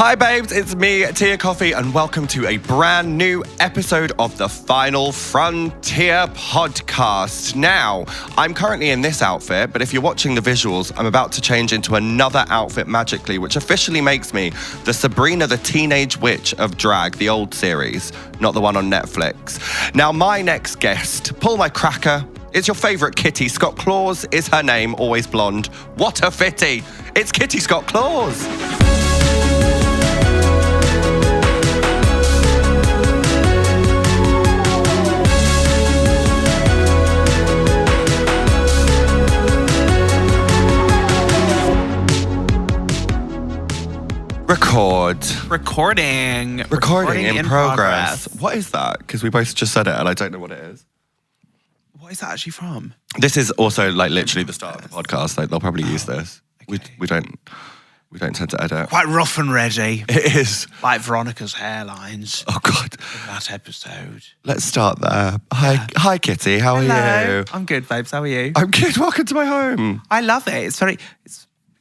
Hi babes, it's me, Tia Coffee, and welcome to a brand new episode of the Final Frontier podcast. Now, I'm currently in this outfit, but if you're watching the visuals, I'm about to change into another outfit magically, which officially makes me the Sabrina the Teenage Witch of drag, the old series, not the one on Netflix. Now, my next guest, pull my cracker, it's your favourite Kitty. Scott Claus is her name, always blonde. What a fitty! It's Kitty Scott Claus! Recording in progress. What is that? Because we both just said it and I don't know what it is. What is that actually from? This is also like literally the start of the podcast. Like they'll probably use this. Okay. We don't tend to edit. Quite rough and ready. It is. Like Veronica's hairlines Oh God. in that episode. Let's start there. Hi Kitty. How are you? I'm good, babes. How are you? I'm good. Welcome to my home. I love it.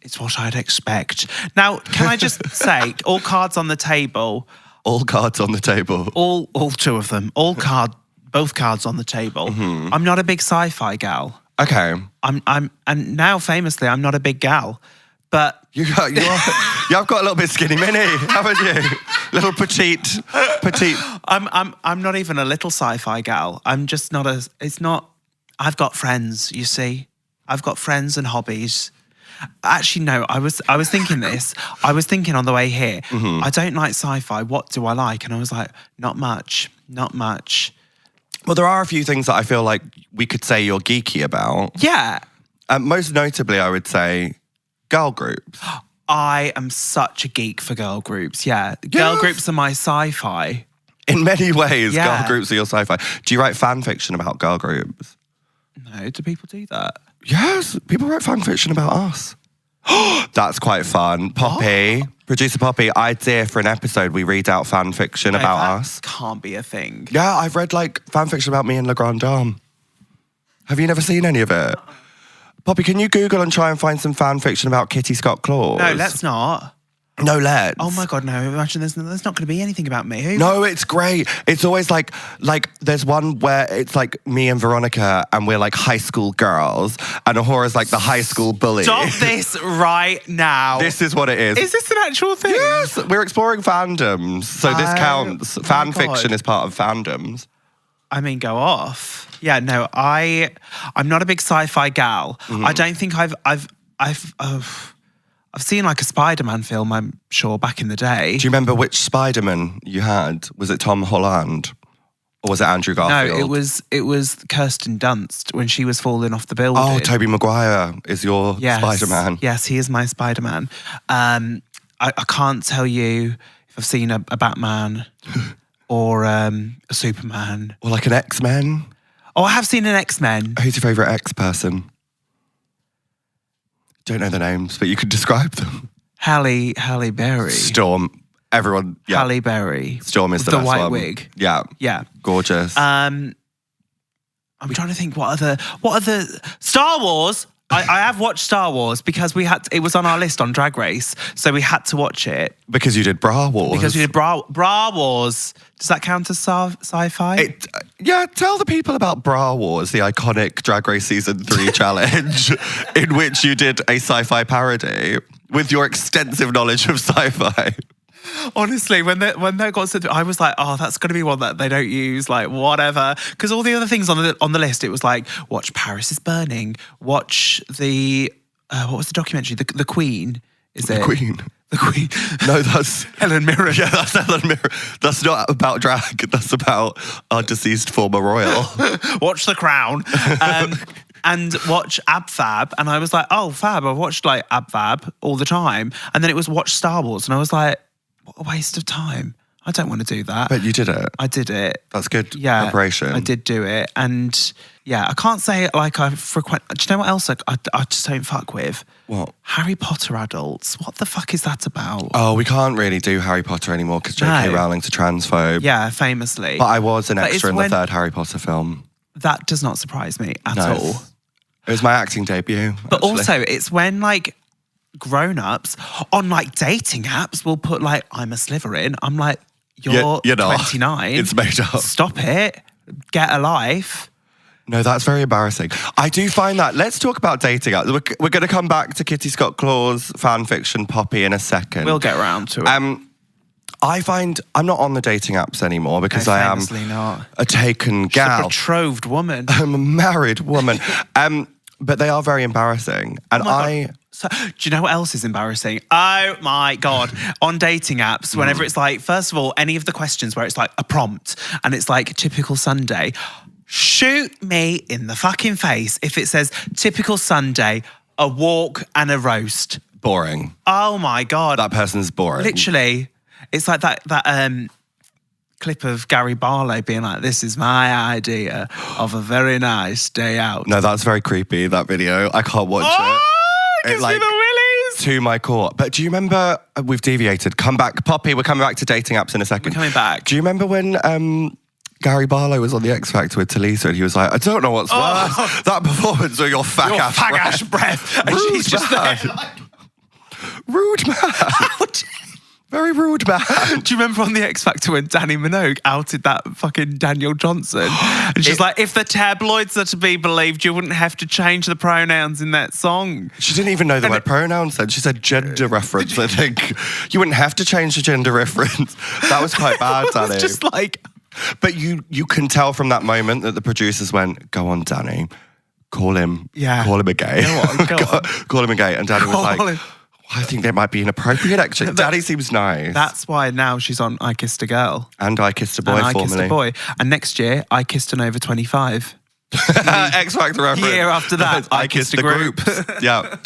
It's what I'd expect. Now, can I just say, all cards on the table. All cards on the table. All two of them. Both cards on the table. Mm-hmm. I'm not a big sci-fi gal. Okay. And now famously, I'm not a big gal. But You've got a little bit skinny mini, haven't you? Little petite. I'm not even a little sci-fi gal. I'm just not I've got friends, you see. I've got friends and hobbies. Actually, no, I was thinking this. I was thinking on the way here, Mm-hmm. I don't like sci-fi. What do I like? And I was like, not much. Well, there are a few things that I feel like we could say you're geeky about. Yeah. Most notably, I would say girl groups. I am such a geek for girl groups. Yeah. Girl Yes. groups are my sci-fi. In many ways, Yeah. girl groups are your sci-fi. Do you write fan fiction about girl groups? No, do people do that? Yes, people write fan fiction about us. That's quite fun. Poppy, producer Poppy, idea for an episode. We read out fan fiction No, about that us. can't be a thing. Yeah, I've read like fan fiction about me and La Grande Dame. Have you never seen any of it? Poppy, can you Google and try and find some fan fiction about Kitty Scott Claus? No, let's not. No, let's. Oh my God, no. Imagine there's not going to be anything about me. Who? No, it's great. It's always like there's one where it's like me and Veronica and we're like high school girls and Ahora's like the high school bully. Stop this right now. This is what it is. Is this an actual thing? Yes, we're exploring fandoms, so this Oh, counts. my Fan God. fiction is part of fandoms. I mean, go off. Yeah, no, I'm not a big sci-fi gal. Mm-hmm. I don't think I've seen like a Spider-Man film, I'm sure, back in the day. Do you remember which Spider-Man you had? Was it Tom Holland? Or was it Andrew Garfield? No, it was Kirsten Dunst when she was falling off the building. Oh, Tobey Maguire is your Spider-Man. Yes, he is my Spider-Man. I can't tell you if I've seen a Batman or a Superman. Or like an X-Men? Oh, I have seen an X-Men. Who's your favourite X-person? Don't know the names, but you could describe them. Halle Berry. Storm. Everyone, yeah. Halle Berry. Storm is With the the best white one. wig. Yeah. Yeah. Gorgeous. I'm trying to think what other Star Wars. I have watched Star Wars because it was on our list on Drag Race, so we had to watch it. Because you did Bra Wars. Because we did Bra Wars. Does that count as sci-fi? Yeah, tell the people about Bra Wars, the iconic Drag Race Season 3 challenge, in which you did a sci-fi parody with your extensive knowledge of sci-fi. Honestly, when that got said, I was like, oh, that's going to be one that they don't use, like whatever. Because all the other things on the list, it was like, watch Paris is Burning, watch the what was the documentary? The Queen. Is it The Queen. The Queen. No, that's Helen Mirren. Yeah, that's Helen Mirren. That's not about drag. That's about our deceased former royal. Watch The Crown. And watch Ab Fab. And I was like, oh, fab. I watched like Ab Fab all the time. And then it was watch Star Wars. And I was like, what a waste of time. I don't want to do that. But you did it. I did it. That's good Yeah, preparation. I did do it. And yeah, I can't say it like I frequent. Do you know what else I just don't fuck with? What? Harry Potter adults. What the fuck is that about? Oh, we can't really do Harry Potter anymore because J.K. No. Rowling's a transphobe. Yeah, famously. But I was an But extra it's in when- the third Harry Potter film. That does not surprise me at No. all. It was my acting debut. But actually. also, it's when like grown-ups on like dating apps will put like, I'm a Slytherin. I'm like, you're 29. It's made up. Stop it. Get a life. No, that's very embarrassing. I do find that. Let's talk about dating apps. We're going to come back to Kitty Scott Claus fan fiction Poppy in a second. We'll get around to it. I find I'm not on the dating apps anymore because I am not. a taken She's gal. a betrothed woman. I'm a married woman. But they are very embarrassing. And So, do you know what else is embarrassing? Oh my God. On dating apps, whenever it's like, first of all, any of the questions where it's like a prompt and it's like typical Sunday, shoot me in the fucking face if it says typical Sunday, a walk and a roast. Boring. Oh my God. That person's boring. Literally. It's like that clip of Gary Barlow being like, this is my idea of a very nice day out. No, that's very creepy, that video. I can't watch it. Gives me the willies. To my core. But do you remember, we've deviated, come back, Poppy, we're coming back to dating apps in a second. We're coming back. Do you remember when Gary Barlow was on the X Factor with Talisa and he was like, I don't know what's worse, that performance or your fag-ass breath. And she's just there like, rude man. Very rude man. Do you remember on the X Factor when Danny Minogue outed that fucking Daniel Johnson? And she's like, if the tabloids are to be believed, you wouldn't have to change the pronouns in that song. She didn't even know the word pronouns then. She said gender reference, I think. You wouldn't have to change the gender reference. That was quite bad, Danny. It's just like... But you can tell from that moment that the producers went, go on, Danny, call him a gay. Go on. Call him a gay. And Danny was like... I think there might be inappropriate actually. Daddy seems nice. That's why now she's on I Kissed a Girl. And I Kissed a Boy and formerly. I Kissed a Boy. And next year, I Kissed an Over 25. X Factor reference. Year after that, I Kissed a Group. Yeah.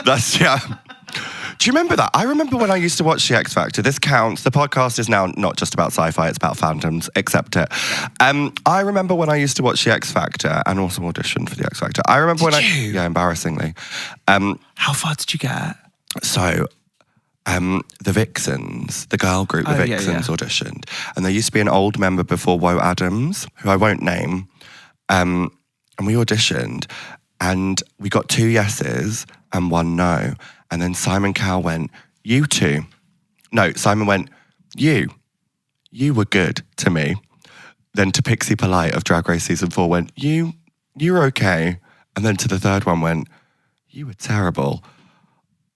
Do you remember that? I remember when I used to watch the X Factor. This counts. The podcast is now not just about sci-fi, it's about fandoms. Accept it. I remember when I used to watch the X Factor and also auditioned for the X Factor. I remember Yeah, embarrassingly. How far did you get? So, the Vixens, the girl group, the Vixens auditioned. And there used to be an old member before Woe Adams, who I won't name. And we auditioned and we got 2 yeses and 1 no. And then Simon Cowell went, you two. No, Simon went, you were good to me. Then to Pixie Polite of Drag Race Season 4 went, you were okay. And then to the third one went, you were terrible.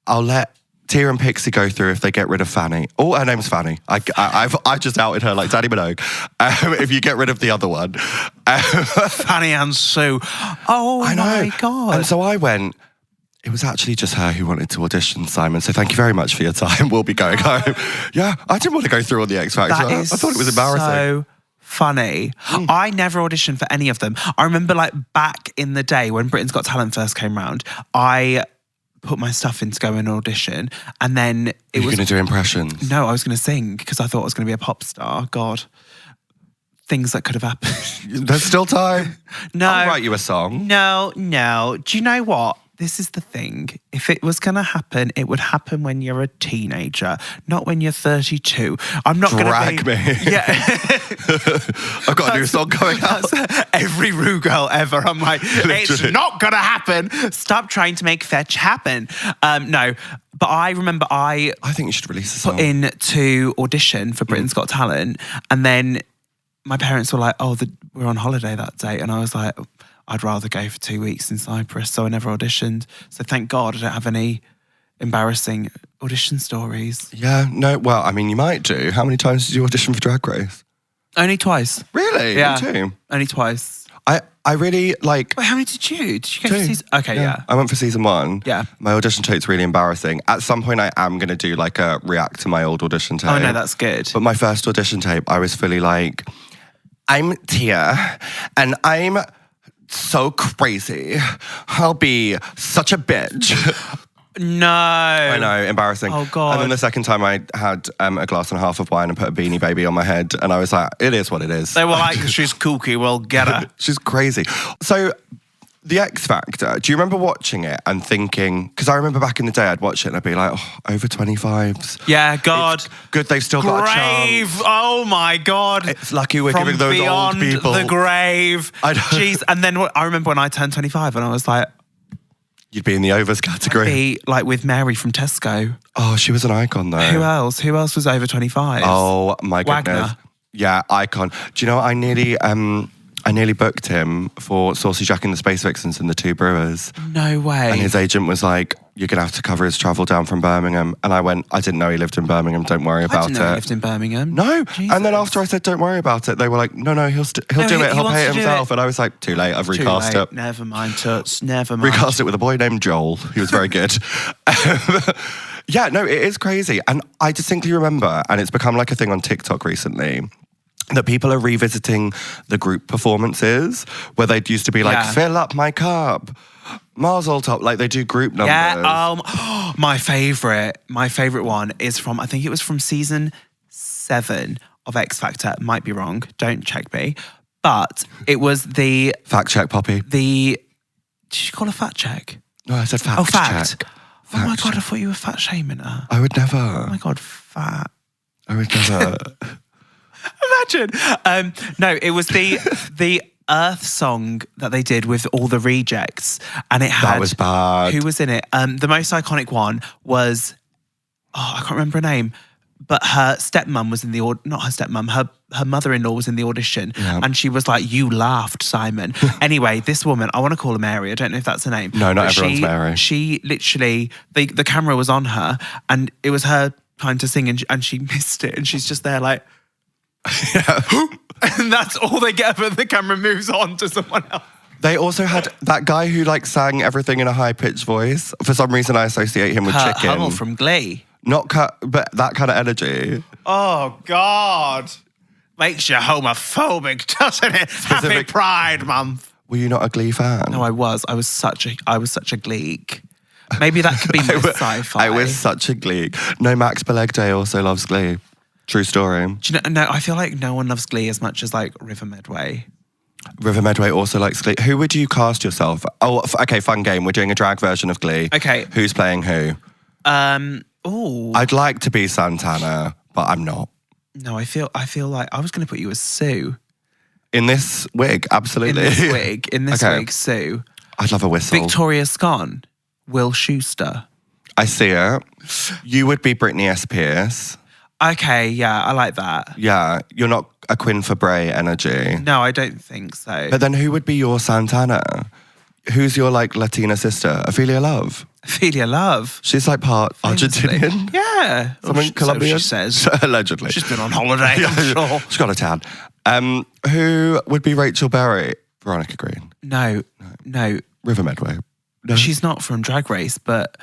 I'll let Tia and Pixie go through if they get rid of Fanny. Oh, her name's Fanny. I just outed her like Danny Minogue. If you get rid of the other one. Fanny and Sue. Oh, I know. My God. And so I went, it was actually just her who wanted to audition, Simon. So thank you very much for your time. We'll be going home. Yeah, I didn't want to go through on the X Factor. I thought it was embarrassing. So funny. I never auditioned for any of them. I remember like back in the day when Britain's Got Talent first came round, I put my stuff in to go and audition, and then it was... You're going to do impressions? No, I was going to sing because I thought I was going to be a pop star. God. Things that could have happened. There's still time. No. I'll write you a song. No. Do you know what? This is the thing. If it was going to happen, it would happen when you're a teenager, not when you're 32. I'm not going to Drag me. Yeah. I've got a new song coming out. Every Rue girl ever. I'm like, it's not going to happen. Stop trying to make fetch happen. No, but I remember I think you should release a song. Put in to audition for Britain's Got Talent, and then my parents were like, oh, we're on holiday that day. And I was like, I'd rather go for 2 weeks in Cyprus, so I never auditioned. So thank God I don't have any embarrassing audition stories. Yeah, no, well, I mean, you might do. How many times did you audition for Drag Race? Only twice. Really? Yeah. Me too. Only twice. I really like... Wait, how many did you? Did you go for season... Okay, yeah. I went for season 1. Yeah. My audition tape's really embarrassing. At some point, I am going to do like a react to my old audition tape. Oh, no, that's good. But my first audition tape, I was fully like, I'm Tia, and I'm so crazy. I'll be such a bitch. No. I know, embarrassing. Oh, God. And then the second time I had a glass and a half of wine and put a Beanie Baby on my head, and I was like, it is what it is. They were like, she's kooky, well, get her. She's crazy. So, The X Factor, do you remember watching it and thinking, because I remember back in the day I'd watch it and I'd be like, oh, over 25s. Yeah, God. It's good, they've still got a chance. Oh my God. It's lucky we're From giving those old people. the grave. I know. Jeez. And then I remember when I turned 25 and I was like, You'd be in the overs category. Be like with Mary from Tesco. Oh, she was an icon though. Who else? Who else was over 25? Oh my goodness. Wagner. Yeah, icon. Do you know what? I nearly booked him for Saucy Jack and the Space Vixens and the Two Brewers. No way. And his agent was like, you're going to have to cover his travel down from Birmingham. And I went, I didn't know he lived in Birmingham. Don't worry about I didn't know he it. lived in Birmingham. No. Jesus. And then after I said, don't worry about it, they were like, no, he'll do it. He'll pay it himself. And I was like, too late. I've recast it. Never mind, Toots. Never mind. Recast it with a boy named Joel. He was very good. Yeah, no, it is crazy. And I distinctly remember, and it's become like a thing on TikTok recently, that people are revisiting the group performances where they used to be like, fill up my cup, Mazel Tov, like they do group numbers. Yeah, my favourite one is from, I think it was from season 7 of X Factor. Might be wrong, don't check me. But it was the... Fact check, Poppy. Did you call a fact check? No, I said fact Oh, fact. check. Oh my God, I thought you were fat shaming her. I would never. Oh my God, fat. I would never. Imagine. No, it was the Earth song that they did with all the rejects, and it had. That was bad. Who was in it? The most iconic one was, I can't remember her name, but her stepmom was in the not her stepmom, her mother-in-law was in the audition, and she was like, "You laughed, Simon." Anyway, this woman, I want to call her Mary. I don't know if that's her name. No, not everyone's Mary. She literally, the camera was on her, and it was her time to sing, and she missed it, and she's just there like. And that's all they get, but the camera moves on to someone else. They also had that guy who like sang everything in a high-pitched voice. For some reason, I associate him with Kurt Chicken. Hummel from Glee. Not cut, but that kind of energy. Oh, God. Makes you homophobic, doesn't it? Happy Pride Month. Were you not a Glee fan? No, I was. I was such a Gleek. Maybe that could be my sci-fi. I was such a Gleek. No, Max Belegday also loves Glee. True story. Do you know? No, I feel like no one loves Glee as much as like River Medway. River Medway also likes Glee. Who would you cast yourself? Oh, okay, fun game. We're doing a drag version of Glee. Okay. Who's playing who? Oh. I'd like to be Santana, but I'm not. No, I feel like I was going to put you as Sue. In this wig, absolutely. In this wig, Sue. I'd love a whistle. Victoria Scone, Will Schuster. I see it. You would be Britney S. Pierce. Okay, yeah, I like that. Yeah, you're not a Quinn Fabray energy. No, I don't think so. But then who would be your Santana? Who's your like Latina sister? Ophelia Love. Ophelia Love. She's like part Argentinian. Yeah. Something Colombian. So she says. Allegedly. She's been on holiday, I'm sure. She's got a tan. Who would be Rachel Berry? Veronica Green. No. River Medway. No. She's not from Drag Race, but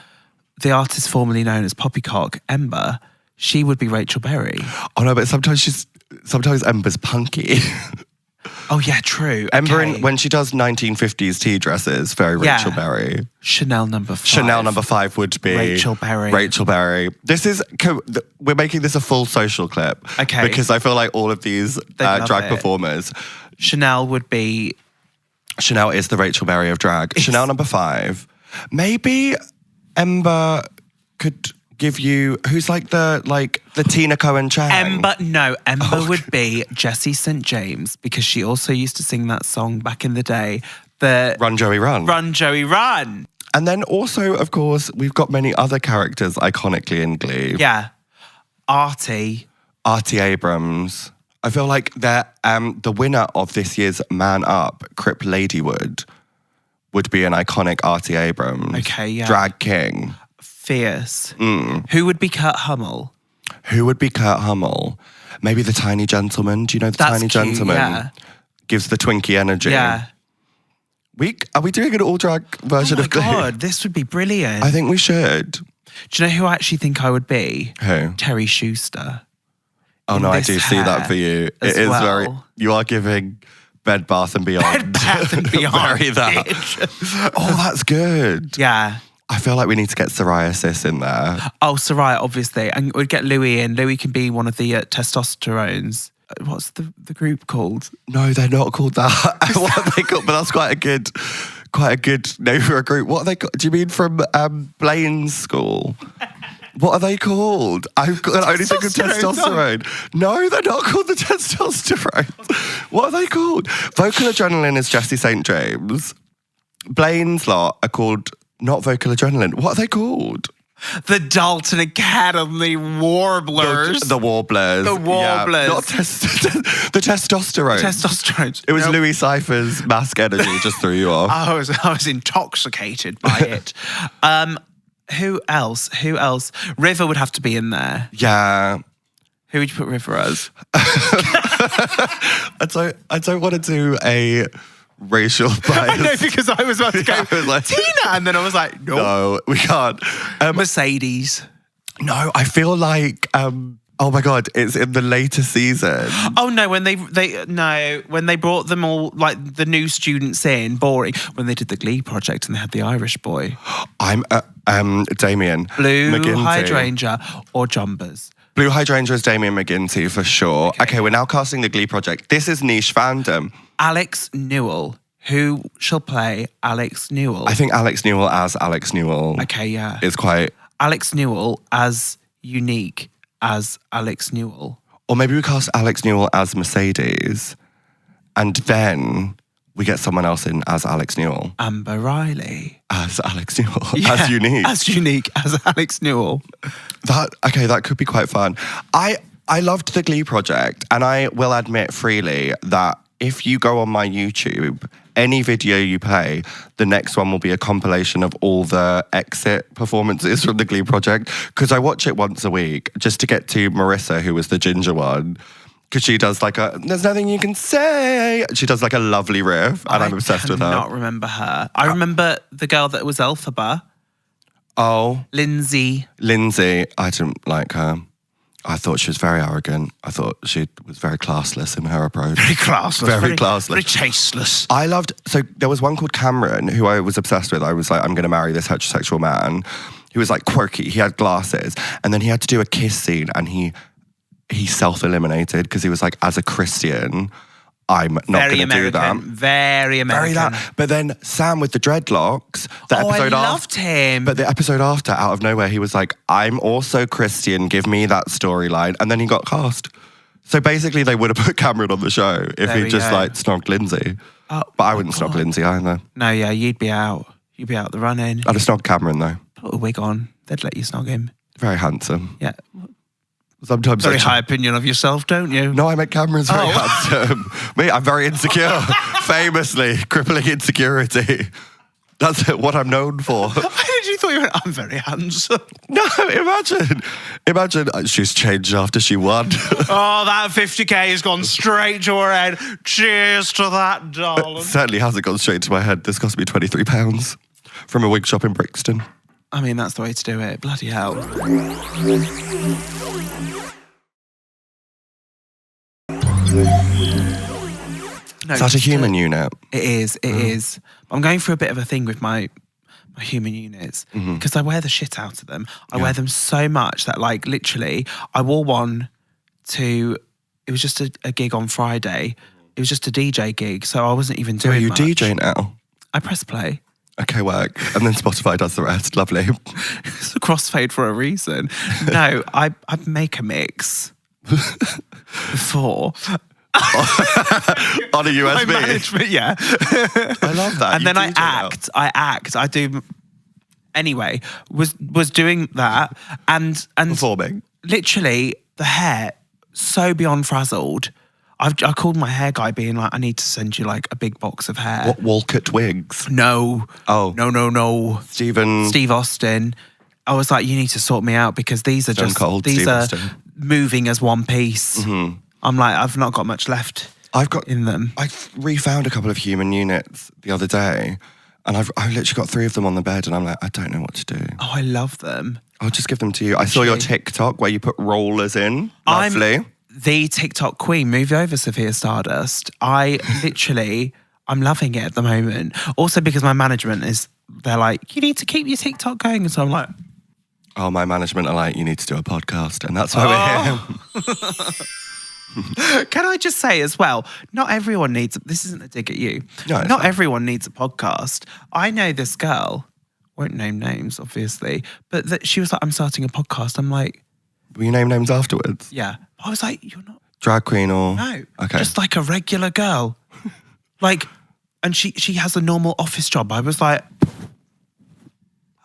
the artist formerly known as Poppycock, Ember, she would be Rachel Berry. Oh no, but sometimes Ember's punky. Oh yeah, true. Ember, Okay. when she does 1950s tea dresses, very Rachel Berry. Chanel number 5. Chanel number 5 would be Rachel Berry. Rachel Berry. We're making this a full social clip. Okay. Because I feel like all of these love drag it. performers. Chanel would be... Chanel is the Rachel Berry of drag. Chanel number 5. Maybe Ember could give you, who's like the Tina Cohen Chang. Ember would be Jessie St. James, because she also used to sing that song back in the day. The Run Joey Run. Run Joey Run. And then also, of course, we've got many other characters iconically in Glee. Yeah. Artie Abrams. I feel like that the winner of this year's Man Up, Crip Ladywood, would be an iconic Artie Abrams. Okay, yeah. Drag king. Fierce. Who would be Kurt Hummel? Who would be Kurt Hummel? Maybe the Tiny Gentleman. Do you know the That's Tiny cute, Gentleman? yeah. Gives the Twinkie energy. Yeah. Are we doing an all drag version of Glee? Oh my God, this would be brilliant. I think we should. Do you know who I actually think I would be? Who? Terry Schuster. Oh In no, I this do see that hair for you. as It is well. very. You are giving Bed Bath and Beyond. Bed Bath and Beyond. Very that. Oh, that's good. Yeah. I feel like we need to get psoriasis in there. Oh, Soraya, obviously. And we'd get Louis in. Louis can be one of the testosterones. What's the group called? No, they're not called that. What are they called? But that's quite a good name for a group. What are they called? Do you mean from Blaine's school? What are they called? I've got only think of testosterone. No, they're not called the testosterone. What are they called? Vocal Adrenaline is Jessie St. James. Blaine's lot are called not vocal adrenaline. What are they called? The Dalton Academy Warblers. The Warblers. The Warblers. Yeah, not the testosterone. Testosterone. It was Nope. Louis Cypher's mask energy just threw you off. I was intoxicated by it. Who else? River would have to be in there. Yeah. Who would you put River as? I don't want to do a racial bias. I know, because I was about to go, I was like, Tina, and then I was like, nope. no, we can't. Mercedes. No, I feel like, oh my God, it's in the later season. Oh no, when they brought them all, like the new students in, boring, when they did the Glee project and they had the Irish boy. I'm Damien Blue McGinty. Hydrangea or Jumbers. Blue Hydrangea is Damien McGinty for sure. Okay, we're now casting the Glee project. This is niche fandom. Alex Newell. Who shall play Alex Newell? I think Alex Newell as Alex Newell Okay, yeah. is quite... Alex Newell as unique as Alex Newell. Or maybe we cast Alex Newell as Mercedes and then we get someone else in as Alex Newell. Amber Riley. As Alex Newell. Yeah, as unique. As unique as Alex Newell. That could be quite fun. I loved the Glee project, and I will admit freely that if you go on my YouTube, any video you play, the next one will be a compilation of all the exit performances from the Glee project, because I watch it once a week just to get to Marissa, who was the ginger one, because she does like there's nothing you can say. She does like a lovely riff, and I'm obsessed with her. I cannot remember her. I remember the girl that was Elphaba. Oh. Lindsay. I didn't like her. I thought she was very arrogant. I thought she was very classless in her approach. Very classless. Very classless. Very tasteless. I loved, so there was one called Cameron who I was obsessed with. I was like, I'm going to marry this heterosexual man. He was like quirky. He had glasses. And then he had to do a kiss scene and he self-eliminated because he was like, as a Christian, I'm not going to do that. Very American. Very that. But then Sam with the dreadlocks, I loved him. But the episode after, out of nowhere, he was like, I'm also Christian, give me that storyline. And then he got cast. So basically they would have put Cameron on the show if he just like snogged Lindsay. Oh, but I wouldn't snog Lindsay either. No, yeah, you'd be out. You'd be out the running. I'd have snogged Cameron though. Put a wig on. They'd let you snog him. Very handsome. Yeah. Sometimes Very high opinion of yourself, don't you? No, I meant Cameron's very handsome. Me, I'm very insecure. Famously, crippling insecurity. That's what I'm known for. Why did you thought you were? I'm very handsome. No, imagine she's changed after she won. Oh, that 50k has gone straight to her head. Cheers to that, darling. It certainly hasn't gone straight to my head. This cost me £23 from a wig shop in Brixton. I mean, that's the way to do it. Bloody hell. No, Is that a human unit? It is. It is. I'm going through a bit of a thing with my human units because I wear the shit out of them. I wear them so much that, like, literally, I wore one to. It was just a gig on Friday. It was just a DJ gig, so I wasn't even doing. Are you much. DJ now? I press play. Okay, work. And then Spotify does the rest. Lovely. It's a crossfade for a reason. No, I make a mix before. On a My USB. management, yeah. I love that. And You then I DJ now. act. I do. Anyway, was doing that and Performing. literally the hair so beyond frazzled. I called my hair guy, being like, I need to send you like a big box of hair. What, Walcott wigs? No. Oh. No. Steve Austin. I was like, you need to sort me out because these are Stone just Cold these Steve are Austin. moving as one piece. Mm-hmm. I'm like, I've not got much left in them. I refound a couple of human units the other day, and I literally got 3 of them on the bed, and I'm like, I don't know what to do. Oh, I love them. I'll just give them to you. I saw your TikTok where you put rollers in. Lovely. I'm the TikTok queen. Move over, Sophia Stardust. I'm loving it at the moment. Also because my management they're like, you need to keep your TikTok going. And so I'm like, oh, my management are like, you need to do a podcast, and that's why we're here. Can I just say as well, not everyone needs, this isn't a dig at you. No, it's not fine. everyone needs a podcast. I know this girl, won't name names, obviously, but that she was like, I'm starting a podcast. I'm like, Will you name names afterwards? yeah. I was like, you're not. Drag queen or? No. Okay. Just like a regular girl. Like, and she has a normal office job. I was like,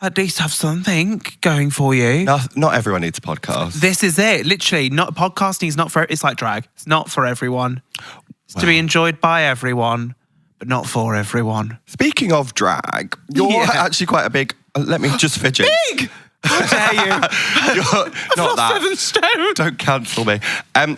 At least have something going for you. Not everyone needs a podcast. This is it. Literally, not podcasting is not for. It's like drag. It's not for everyone. It's to be enjoyed by everyone, but not for everyone. Speaking of drag, you're actually quite a big. Let me just fidget. Big. How dare you? You're not that. 7 stone. Don't cancel me.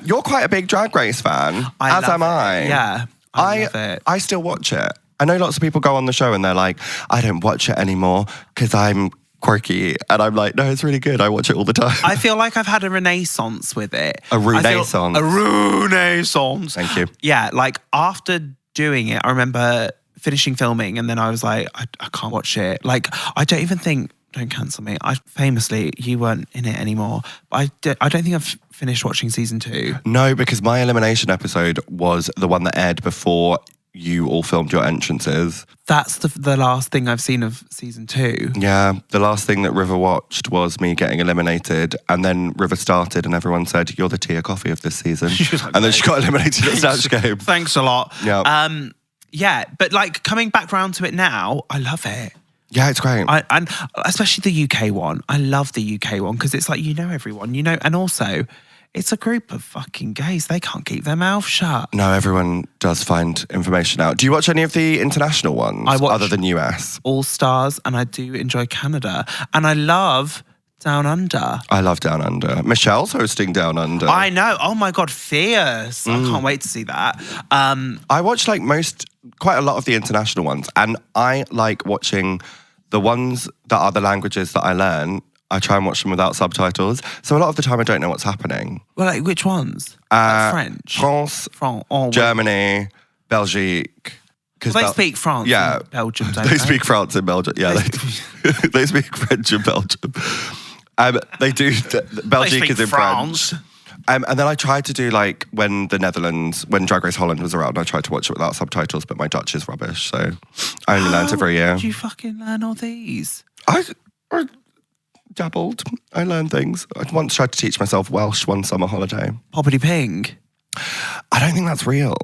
You're quite a big Drag Race fan, as am I. Yeah, I love it. I still watch it. I know lots of people go on the show and they're like, I don't watch it anymore because I'm quirky. And I'm like, no, it's really good. I watch it all the time. I feel like I've had a renaissance with it. A renaissance. A renaissance. Thank you. Yeah, like after doing it, I remember finishing filming and then I was like, I can't watch it. Like, I don't even think, don't cancel me. Famously, you weren't in it anymore. But I don't think I've finished watching season 2. No, because my elimination episode was the one that aired before you all filmed your entrances. That's the last thing I've seen of season 2. Yeah, the last thing that River watched was me getting eliminated, and then River started and everyone said, you're the Tia Coffee of this season. Like, and then she got eliminated at Snatch Game. Thanks a lot. Yeah. Yeah, but like coming back round to it now, I love it. Yeah, it's great. And especially the UK one. I love the UK one because it's like, you know everyone, you know, and also it's a group of fucking gays. They can't keep their mouth shut. No, everyone does find information out. Do you watch any of the international ones I watch other than US? All Stars, and I do enjoy Canada. And I love Down Under. I love Down Under. Michelle's hosting Down Under. I know. Oh my God, fierce. I can't wait to see that. I watch like quite a lot of the international ones, and I like watching the ones that are the languages that I learn. I try and watch them without subtitles. So a lot of the time I don't know what's happening. Well, like which ones? Like French? France, Oh, Germany, Belgique. Well, they speak France and Belgium, don't they? They speak France in Belgium. Yeah, they speak French in Belgium. They do. Belgique is in France. French. And then I tried to do like when Drag Race Holland was around, I tried to watch it without subtitles, but my Dutch is rubbish, so I only learned it for a year. How did you fucking learn all these? I dabbled. I learned things. I once tried to teach myself Welsh one summer holiday. Poppity ping. I don't think that's real.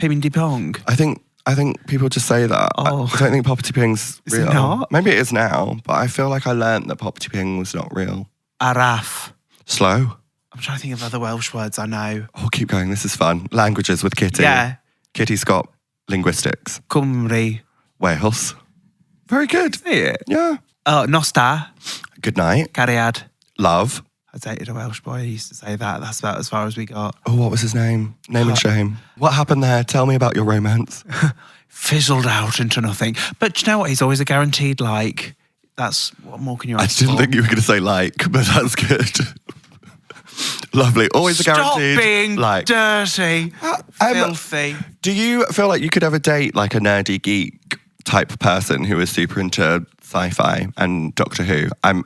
Pimmy pong. I think people just say that. Oh. I don't think Poppity Ping's real. Is it not? Maybe it is now, but I feel like I learned that Poppity Ping was not real. Araf. Slow. I'm trying to think of other Welsh words I know. Oh, keep going. This is fun. Languages with Kitty. Yeah. Kitty's got linguistics. Cymru. Wales. Very good. See it? Yeah. Nosta. Good night. Cariad. Love. I dated a Welsh boy. He used to say that. That's about as far as we got. Oh, what was his name? Name and shame. What happened there? Tell me about your romance. Fizzled out into nothing. But do you know what? He's always a guaranteed like. That's what more can you ask I didn't for? think you were going to say like, but that's good. Lovely. Always a guaranteed. Stop being like. dirty. Filthy. Do you feel like you could ever date like a nerdy geek type person who is super into sci-fi and Doctor Who? I'm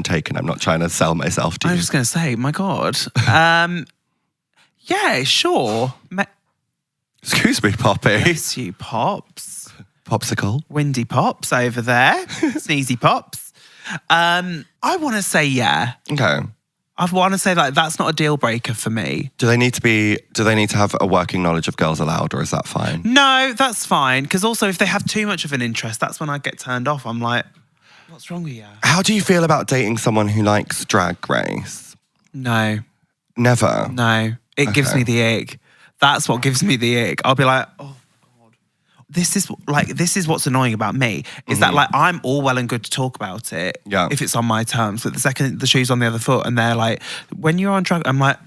taken. I'm not trying to sell myself to I you. was just going to say, my God. Yeah, sure. Excuse me, Poppy. Yes, you pops. Popsicle. Windy pops over there. Sneezy pops. I want to say yeah. Okay. I want to say like that's not a deal breaker for me. Do they need to have a working knowledge of Girls Aloud, or is that fine? No, that's fine. Because also if they have too much of an interest, that's when I get turned off. I'm like, what's wrong with you? How do you feel about dating someone who likes Drag Race? No. Never. No. It gives me the ick. That's what gives me the ick. I'll be like, oh God. This is what's annoying about me is that like I'm all well and good to talk about it if it's on my terms. But the second the shoe's on the other foot and they're like, when you're on drug, I'm like,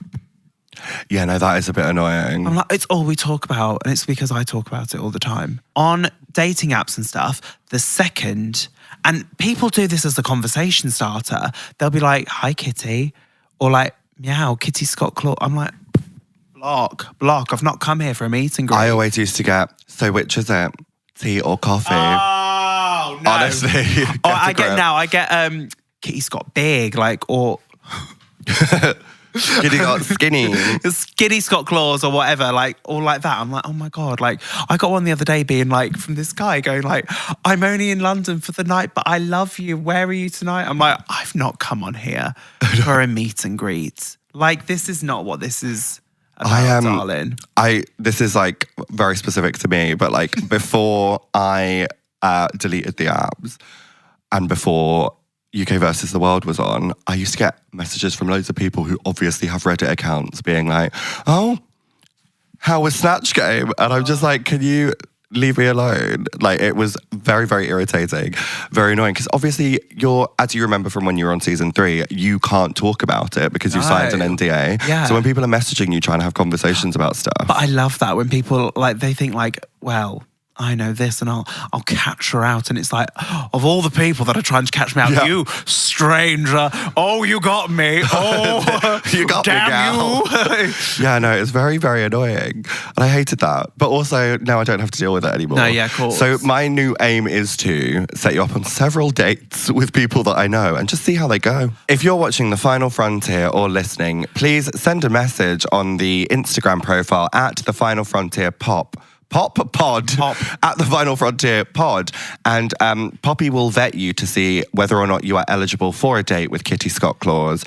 yeah, no, that is a bit annoying. I'm like, it's all we talk about, and it's because I talk about it all the time on dating apps and stuff. The second, and people do this as a conversation starter. They'll be like, "Hi, Kitty," or like, "Meow, Kitty Scott Claw." I'm like, block. I've not come here for a meet and greet. I always used to get, so which is it? Tea or coffee? Oh, no. Honestly. I get Kitty Scott Big, like, or Kitty got skinny. Skinny Scott Claws or whatever, like, or like that. I'm like, oh my God. Like, I got one the other day being like, from this guy going like, I'm only in London for the night, but I love you. Where are you tonight? I'm like, I've not come on here for a meet and greet. Like, this is not what this is about, darling. This is like very specific to me, but like before I deleted the apps, and before UK versus the World was on, I used to get messages from loads of people who obviously have Reddit accounts being like, oh, how was Snatch Game? And I'm just like, can you leave me alone? Like, it was very, very irritating, very annoying. Because obviously as you remember from when you were on season 3, you can't talk about it because you signed an NDA. Yeah. So when people are messaging you trying to have conversations about stuff. But I love that when people, like, they think like, well, I know this and I'll catch her out. And it's like, of all the people that are trying to catch me out, you stranger, oh, you got me. Oh, you got damn me, gal. you. Yeah, no, it's very, very annoying. And I hated that. But also, now I don't have to deal with it anymore. No, yeah, of course. So my new aim is to set you up on several dates with people that I know and just see how they go. If you're watching The Final Frontier or listening, please send a message on the Instagram profile at The Final Frontier Pod. At The Final Frontier Pod. And Poppy will vet you to see whether or not you are eligible for a date with Kitty Scott Claus.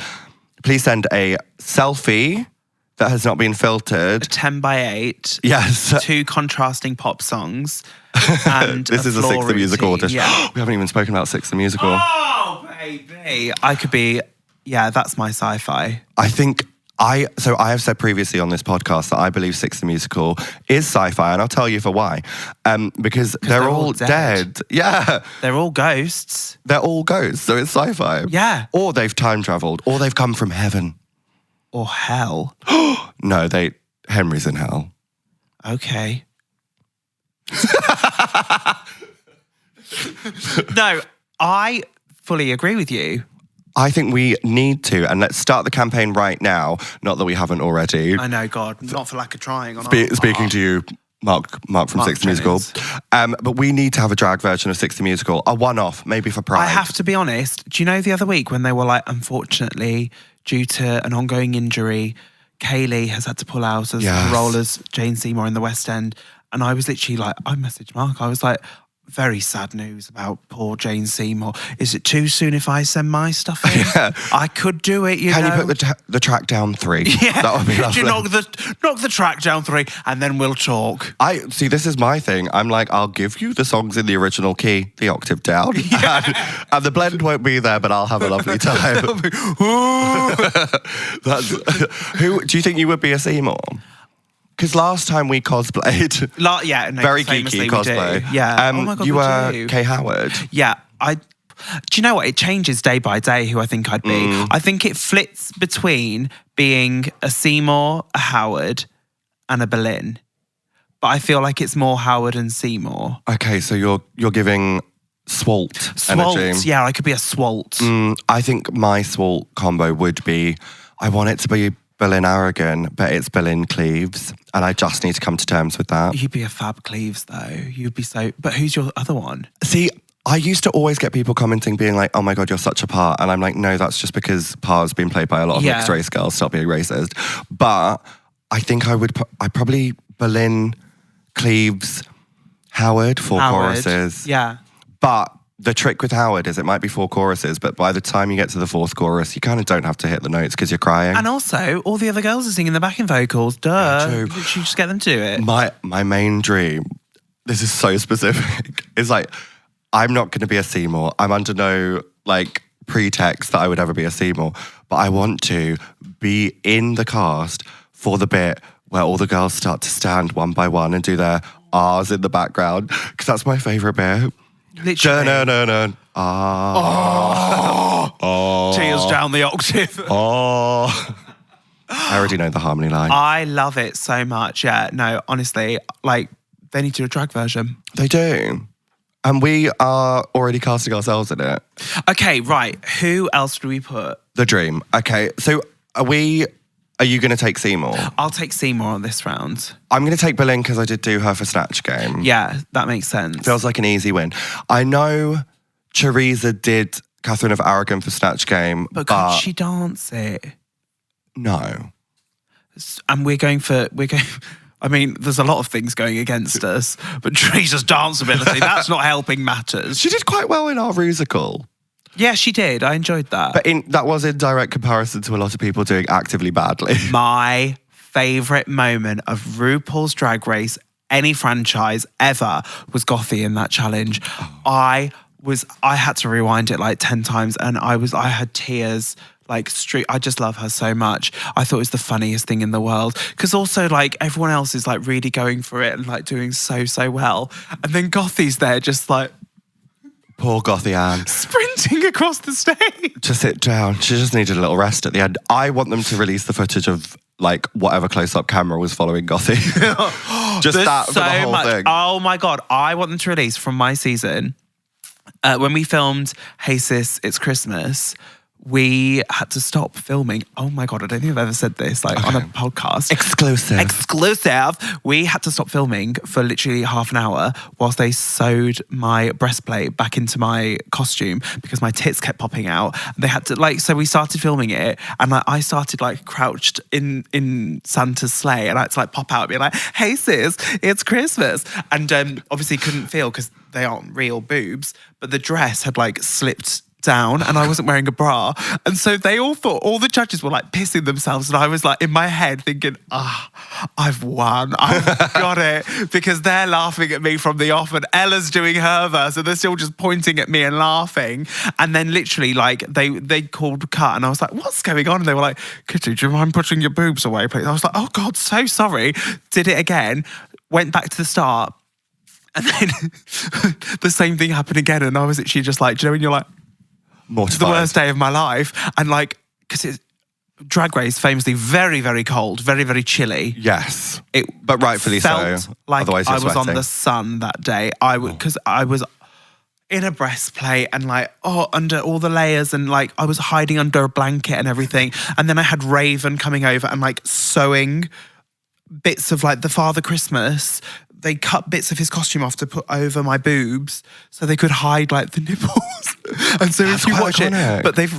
Please send a selfie that has not been filtered. 10x8. Yes. 2 contrasting pop songs. And this is a Six the Musical audition. Yeah. We haven't even spoken about Six the Musical. Oh, baby. I could be, that's my sci-fi. I have said previously on this podcast that I believe Six the Musical is sci-fi, and I'll tell you for why. Because they're all dead. Yeah. They're all ghosts. They're all ghosts, so it's sci-fi. Yeah. Or they've time traveled, or they've come from heaven. Or hell. No, Henry's in hell. Okay. No, I fully agree with you. I think we need to, and let's start the campaign right now. Not that we haven't already. I know, God, not for lack of trying. Speaking to you, Mark from Six the Musical. But we need to have a drag version of Six the Musical, a one-off, maybe for Pride. I have to be honest. Do you know the other week when they were like, unfortunately, due to an ongoing injury, Kaylee has had to pull out as the role as Jane Seymour in the West End, and I was literally like, I messaged Mark. I was like, very sad news about poor Jane Seymour. Is it too soon if I send my stuff in? Yeah. I could do it, you know. Can you put the track down 3? Yeah. That would be lovely. You knock the track down 3 and then we'll talk. See, this is my thing. I'm like, I'll give you the songs in the original key, the octave down. Yeah. and the blend won't be there, but I'll have a lovely time. Who do you think you would be a Seymour? Because last time we cosplayed, very geeky cosplay. Yeah. Oh my God, you were Kay Howard. Yeah. Do you know what? It changes day by day who I think I'd be. I think it flits between being a Seymour, a Howard, and a Boleyn. But I feel like it's more Howard and Seymour. Okay, so you're giving Swalt energy. Yeah, I could be a Swalt. I think my Swalt combo would be, I want it to be Boleyn Aragon, but it's Boleyn Cleves, and I just need to come to terms with that. You'd be a fab Cleves, though. You'd be so... But who's your other one? See, I used to always get people commenting, being like, oh my God, you're such a Par. And I'm like, no, that's just because Par's been played by a lot of mixed race girls. Stop being racist. But I think I'd probably Boleyn, Cleves, Howard, 4 choruses. Yeah. But the trick with Howard is it might be 4 choruses, but by the time you get to the 4th chorus, you kind of don't have to hit the notes because you're crying. And also, all the other girls are singing the backing vocals. Duh. Yeah, true. You just get them to do it. My main dream, this is so specific, is like, I'm not going to be a Seymour. I'm under no pretext that I would ever be a Seymour, but I want to be in the cast for the bit where all the girls start to stand one by one and do their R's in the background, because that's my favourite bit. Literally. Tears down the octave. I already know the harmony line. I love it so much. Yeah, no, honestly, they need to do a drag version. They do. And we are already casting ourselves in it. Okay, right. Who else do we put? The Dream. Okay, so are you going to take Seymour? I'll take Seymour on this round. I'm going to take Boleyn because I did do her for Snatch Game. Yeah, that makes sense. Feels like an easy win. I know Teresa did Catherine of Aragon for Snatch Game, but could she dance it? No. And I mean, there's a lot of things going against us, but Teresa's dance ability, that's not helping matters. She did quite well in our musical. Yeah, she did. I enjoyed that. But that was in direct comparison to a lot of people doing actively badly. My favourite moment of RuPaul's Drag Race, any franchise ever, was Gothie in that challenge. I I had to rewind it like 10 times, and I had tears. Like, I just love her so much. I thought it was the funniest thing in the world. Because also, like, everyone else is like really going for it and like doing so well. And then Gothy's there just like Poor Gothy Ann. sprinting across the stage. Just sit down. She just needed a little rest at the end. I want them to release the footage of like whatever close-up camera was following Gothy. Just There's that for the whole thing. Oh my God. I want them to release from my season. When we filmed Hey Sis, It's Christmas, we had to stop filming. Oh my God, I don't think I've ever said this on a podcast. Exclusive. We had to stop filming for literally half an hour whilst they sewed my breastplate back into my costume because my tits kept popping out. They had to so we started filming it, and I started crouched in Santa's sleigh, and I had to pop out and be like, "Hey sis, it's Christmas." And obviously couldn't feel because they aren't real boobs, but the dress had slipped down and I wasn't wearing a bra. And so they all thought, all the judges were pissing themselves, and I was in my head thinking, I've won. I've got it. Because they're laughing at me from the off and Ella's doing her verse and they're still just pointing at me and laughing. And then literally they called cut and I was like, what's going on? And they were like, Kitty, do you mind putting your boobs away, please? I was like, oh God, so sorry. Did it again. Went back to the start. And then the same thing happened again. And I was actually just do you know when you're mortified. It's the worst day of my life. And because it's Drag Race, famously very, very cold, very, very chilly. Yes. It but rightfully felt so. Like Otherwise I you're was on sweating. the sun that day. Because I was in a breastplate and under all the layers and I was hiding under a blanket and everything. And then I had Raven coming over and sewing bits of the Father Christmas. They cut bits of his costume off to put over my boobs so they could hide the nipples. And so if you watch it, but they've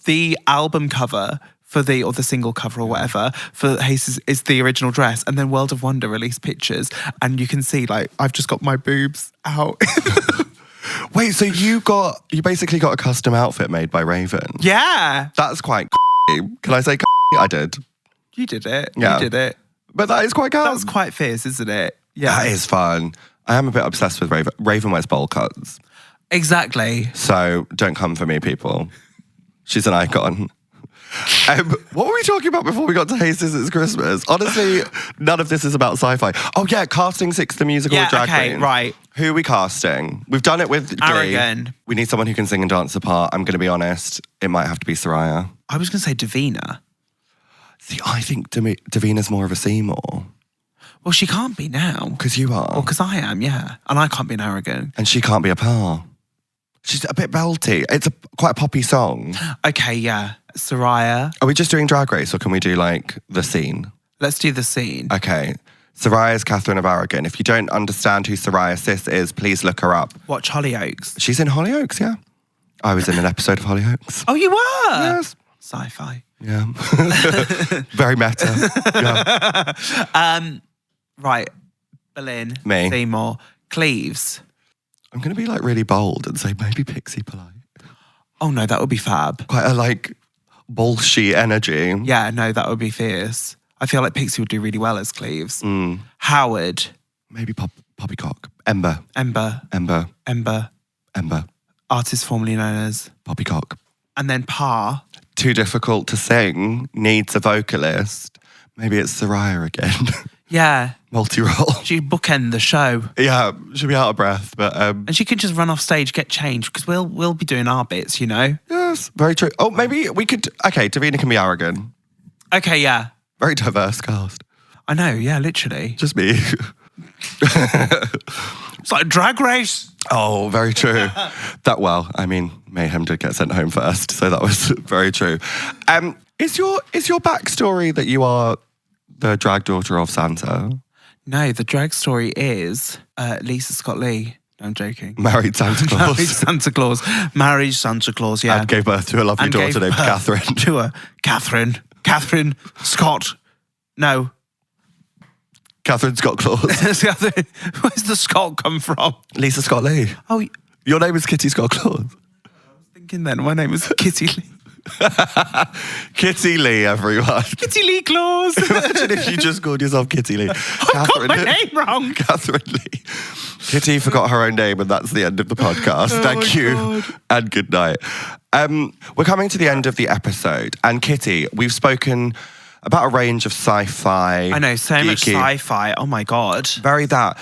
the album cover for or the single cover or whatever for Hayes is the original dress, and then World of Wonder released pictures, and you can see I've just got my boobs out. Wait, so you basically got a custom outfit made by Raven? Yeah, That's quite Can I say I did? you did it. Yeah. You did it. But that is quite good. That's quite fierce, isn't it? Yeah, That is fun. I am a bit obsessed with Raven. Raven wears bowl cuts. exactly. So don't come for me, people. She's an icon. What were we talking about before we got to Hey Sis, It's Christmas? Honestly, none of this is about sci-fi. Oh yeah, casting Six the Musical Yeah, Drag okay, Queen. right. Who are we casting? We've done it with Glee. Aragon. We need someone who can sing and dance the part. I'm going to be honest. It might have to be Soraya. I was going to say Davina. See, I think Davina's more of a Seymour. Well, she can't be now. Because you are. Well, because I am, yeah. And I can't be an Aragon. And she can't be a Par. She's a bit belty. It's quite a poppy song. Okay, yeah. Soraya. Are we just doing Drag Race or can we do the scene? Let's do the scene. Okay. Soraya's Catherine of Aragon. If you don't understand who Soraya Sis is, please look her up. Watch Hollyoaks. She's in Hollyoaks, yeah. I was in an episode of Hollyoaks. Oh, you were? Yes. Sci-fi. Yeah. Very meta. Yeah. Right. Berlin. Me. Seymour. Cleves. I'm going to be really bold and say maybe Pixie Polite. Oh, no, that would be fab. Quite a bullshit energy. Yeah, no, that would be fierce. I feel like Pixie would do really well as Cleves. Mm. Howard. Maybe Poppycock. Ember. Ember. Ember. Ember. Ember. Artist formerly known as. Poppycock. And then Pa. Too difficult to sing. Needs a vocalist. Maybe it's Soraya again. Yeah. Multi-role. She bookend the show. Yeah, she'll be out of breath, but And she can just run off stage, get changed, because we'll be doing our bits, you know? yes, very true. Oh, maybe we could. Okay, Davina can be Aragon. Okay, yeah. Very diverse cast. I know, yeah, literally. Just me. It's like a Drag Race. Oh, very true. Mayhem did get sent home first, so that was very true. Is your backstory that you are the drag daughter of Santa? No, the drag story is Lisa Scott Lee. No, I'm joking. Married Santa Claus. Married Santa Claus. Married Santa Claus, yeah. And gave birth to a lovely And daughter gave named birth Catherine. To her. Catherine Scott. No. Catherine Scott Claus. Where's the Scott come from? Lisa Scott Lee. Oh, Your name is Kitty Scott Claus. thinking then my name is Kitty Lee. Kitty Lee, everyone. Kitty Lee Claus. Imagine if you just called yourself Kitty Lee. I got my name wrong. Catherine Lee. Kitty forgot her own name, and that's the end of the podcast. Thank you, God. and good night. We're coming to the end of the episode, and Kitty, we've spoken about a range of sci-fi. I know, so much geeky, sci-fi. Oh my God. Very that.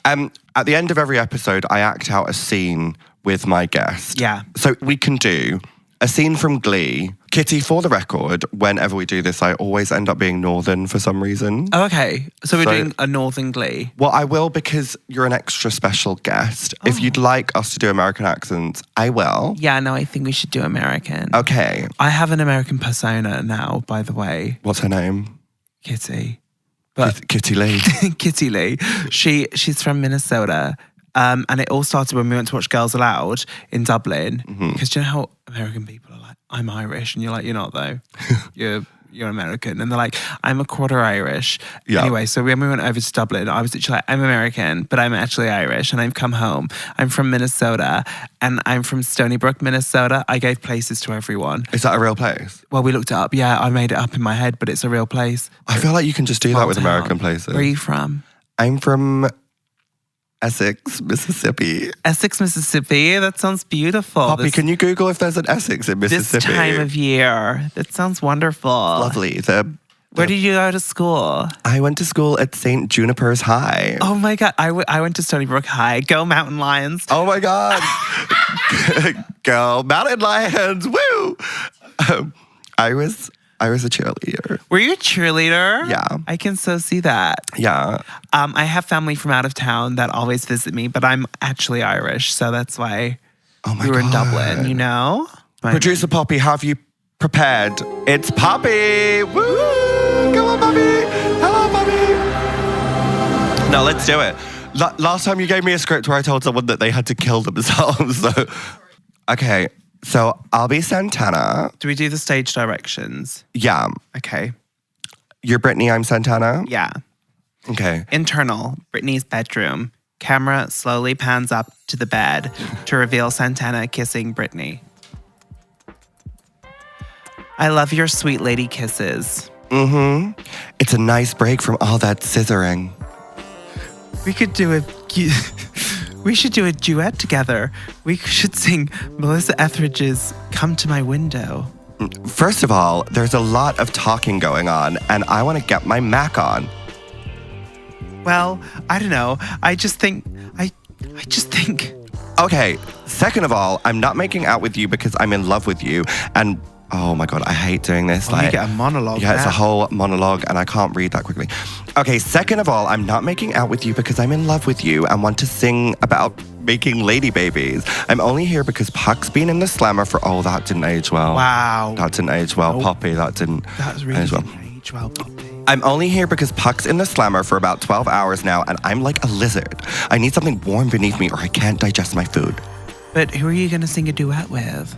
At the end of every episode, I act out a scene with my guest. Yeah. So we can do a scene from Glee. Kitty, for the record, whenever we do this, I always end up being Northern for some reason. Oh, okay. So we're So- doing a Northern Glee. Well, I will because you're an extra special guest. If you'd like us to do American accents, I will. Yeah, no, I think we should do American. Okay. I have an American persona now, by the way, What's her name? Kitty. But Kitty Lee. Kitty Lee, she's from Minnesota. And it all started when we went to watch Girls Aloud in Dublin. Because do you know how American people are like, I'm Irish. And you're like, you're not though. You're American. And they're like, I'm a quarter Irish. Yeah. Anyway, so when we went over to Dublin, I was literally like, I'm American, but I'm actually Irish. And I've come home. I'm from Minnesota and I'm from Stony Brook, Minnesota. I gave places to everyone. Is that a real place? Well, we looked it up. Yeah, I made it up in my head, but it's a real place. I feel like you can just do that Small with town. American places. Where are you from? I'm from Essex, Mississippi. Essex, Mississippi. That sounds beautiful. Poppy, This- can you Google if there's an Essex in this Mississippi? time of year. That sounds wonderful. Lovely. Where did you go to school? I went to school at St. Juniper's High. Oh my God. I went to Stony Brook High. Go Mountain Lions. Oh my God. Go Mountain Lions. Woo. I was a cheerleader. Were you a cheerleader? Yeah. I can so see that. Yeah. I have family from out of town that always visit me, but I'm actually Irish. So that's why Oh my we were in God. Dublin, you know? Producer Poppy, have you prepared? It's Poppy. Woo! Come on, Poppy. Hello, Poppy. Now let's do it. Last time you gave me a script where I told someone that they had to kill themselves. So, okay. So I'll be Santana. Do we do the stage directions? Yeah. Okay. You're Brittany. I'm Santana. Yeah. Okay. Internal, Brittany's bedroom. Camera slowly pans up to the bed to reveal Santana kissing Brittany. I love your sweet lady kisses. Mm-hmm. It's a nice break from all that scissoring. We could do we should do a duet together. We should sing Melissa Etheridge's Come to My Window. First of all, there's a lot of talking going on, and I want to get my Mac on. Well, I don't know. I just think Okay, second of all, I'm not making out with you because I'm in love with you. And oh my God, I hate doing this. you get a monologue. Yeah, it's a now. whole monologue and I can't read that quickly. Okay, second of all, I'm not making out with you because I'm in love with you and want to sing about making lady babies. I'm only here because Puck's been in the slammer for, oh, that didn't age well. Wow. That didn't age well. Nope. Poppy, that didn't That's really age well. age well, Poppy. I'm only here because Puck's in the slammer for about 12 hours now and I'm like a lizard. I need something warm beneath me or I can't digest my food. But who are you going to sing a duet with?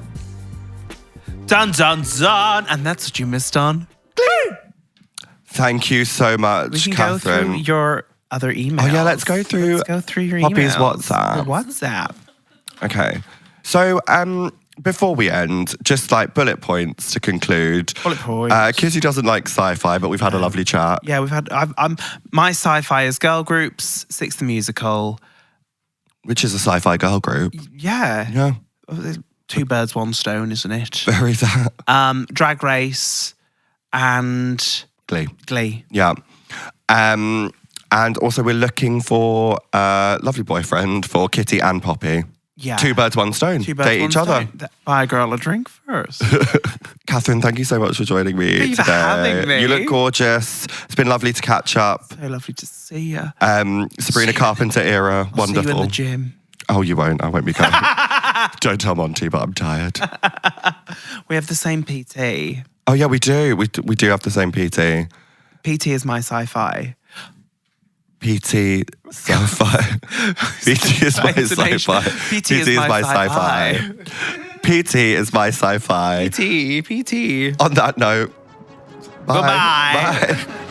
Dun, dun, dun. And that's what you missed on. Thank you so much, We can Catherine. go through your other emails. Oh, yeah, let's go through your Poppy's emails. WhatsApp. Your WhatsApp. Okay. So, before we end, just like bullet points to conclude. Bullet points. Kitty doesn't like sci-fi, but we've had a lovely chat. Yeah, we've had. I'm my sci-fi is girl groups. Six the musical. Which is a sci-fi girl group. Yeah. Yeah. Two birds, one stone, isn't it? Very that. Drag Race and Glee. Glee. Yeah. And also we're looking for a lovely boyfriend for Kitty and Poppy. Yeah. Two birds, one stone. Two birds, Date one each other. stone. Buy a girl a drink first. Catherine, thank you so much for joining me Thank you for today. having me. You look gorgeous. It's been lovely to catch up. So lovely to see you. Sabrina Carpenter era, I'll see you in wonderful. the gym. Oh, you won't. I won't be coming. Don't tell Monty, but I'm tired. We have the same PT. Oh yeah, we do. We do have the same PT. PT is my sci-fi. PT sci-fi. PT is my sci-fi. PT is my sci-fi. PT is my sci-fi. PT. On that note, bye. Bye-bye. Bye.